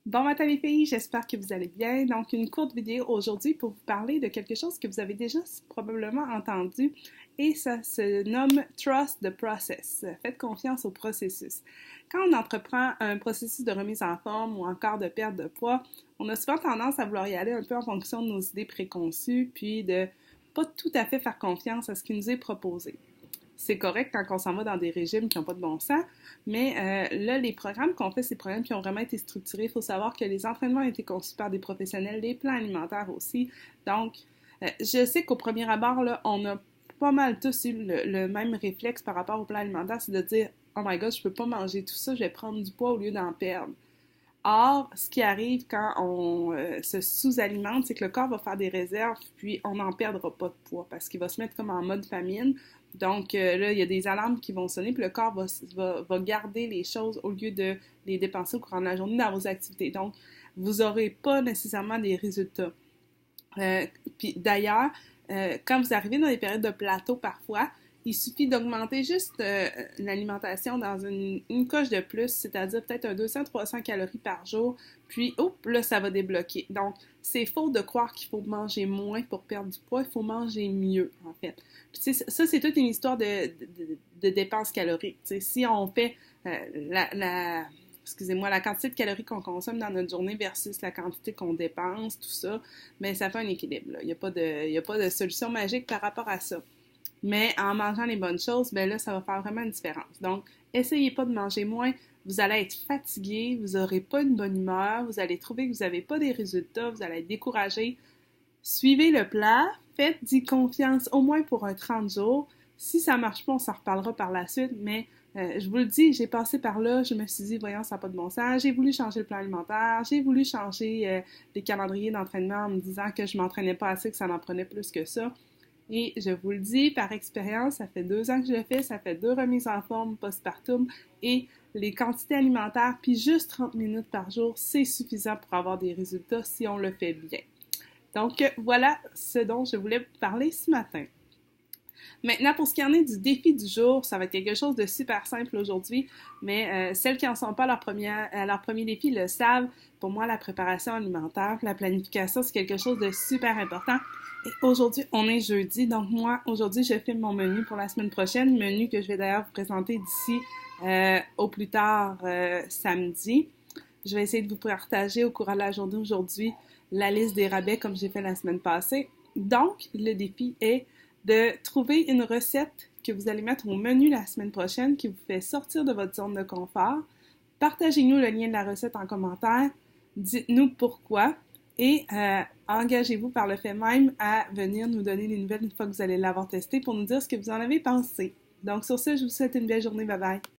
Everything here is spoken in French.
Bon matin les filles, j'espère que vous allez bien. Donc, une courte vidéo aujourd'hui pour vous parler de quelque chose que vous avez déjà probablement entendu et ça se nomme Trust the Process. Faites confiance au processus. Quand on entreprend un processus de remise en forme ou encore de perte de poids, on a souvent tendance à vouloir y aller un peu en fonction de nos idées préconçues puis de pas tout à fait faire confiance à ce qui nous est proposé. C'est correct quand on s'en va dans des régimes qui n'ont pas de bon sens, mais là, les programmes qu'on fait, ces programmes qui ont vraiment été structurés, il faut savoir que les entraînements ont été conçus par des professionnels, les plans alimentaires aussi. Donc, je sais qu'au premier abord, là, on a pas mal tous eu le même réflexe par rapport au plan alimentaire, c'est de dire « Oh my God, je peux pas manger tout ça, je vais prendre du poids au lieu d'en perdre ». Or, ce qui arrive quand on se sous-alimente, c'est que le corps va faire des réserves, puis on n'en perdra pas de poids parce qu'il va se mettre comme en mode famine. Donc là, il y a des alarmes qui vont sonner, puis le corps va garder les choses au lieu de les dépenser au courant de la journée dans vos activités. Donc, vous n'aurez pas nécessairement des résultats. Puis d'ailleurs, quand vous arrivez dans des périodes de plateau parfois, il suffit d'augmenter juste l'alimentation dans une coche de plus, c'est-à-dire peut-être un 200-300 calories par jour, puis hop, là, ça va débloquer. Donc, c'est faux de croire qu'il faut manger moins pour perdre du poids, il faut manger mieux, en fait. Puis ça, c'est toute une histoire de dépenses caloriques. T'sais, si on fait excusez-moi, la quantité de calories qu'on consomme dans notre journée versus la quantité qu'on dépense, tout ça, mais ça fait un équilibre. Là. Il n'y a pas de solution magique par rapport à ça. Mais en mangeant les bonnes choses, ben là, ça va faire vraiment une différence. Donc, essayez pas de manger moins. Vous allez être fatigué, vous n'aurez pas une bonne humeur, vous allez trouver que vous n'avez pas des résultats, vous allez être découragé. Suivez le plan, faites-y confiance au moins pour un 30 jours. Si ça marche pas, on s'en reparlera par la suite, mais je vous le dis, j'ai passé par là, je me suis dit, voyons, ça n'a pas de bon sens. J'ai voulu changer le plan alimentaire, j'ai voulu changer les calendriers d'entraînement en me disant que je m'entraînais pas assez, que ça m'en prenait plus que ça. Et je vous le dis par expérience, ça fait 2 ans que je le fais, ça fait 2 remises en forme postpartum et les quantités alimentaires, puis juste 30 minutes par jour, c'est suffisant pour avoir des résultats si on le fait bien. Donc voilà ce dont je voulais vous parler ce matin. Maintenant, pour ce qui en est du défi du jour, ça va être quelque chose de super simple aujourd'hui, mais celles qui n'en sont pas à leur premier défi le savent. Pour moi, la préparation alimentaire, la planification, c'est quelque chose de super important. Et aujourd'hui, on est jeudi, donc moi, aujourd'hui, je filme mon menu pour la semaine prochaine, menu que je vais d'ailleurs vous présenter d'ici au plus tard samedi. Je vais essayer de vous partager au courant de la journée aujourd'hui la liste des rabais comme j'ai fait la semaine passée. Donc, le défi est de trouver une recette que vous allez mettre au menu la semaine prochaine qui vous fait sortir de votre zone de confort. Partagez-nous le lien de la recette en commentaire. Dites-nous pourquoi et engagez-vous par le fait même à venir nous donner des nouvelles une fois que vous allez l'avoir testé pour nous dire ce que vous en avez pensé. Donc sur ce, je vous souhaite une belle journée. Bye bye!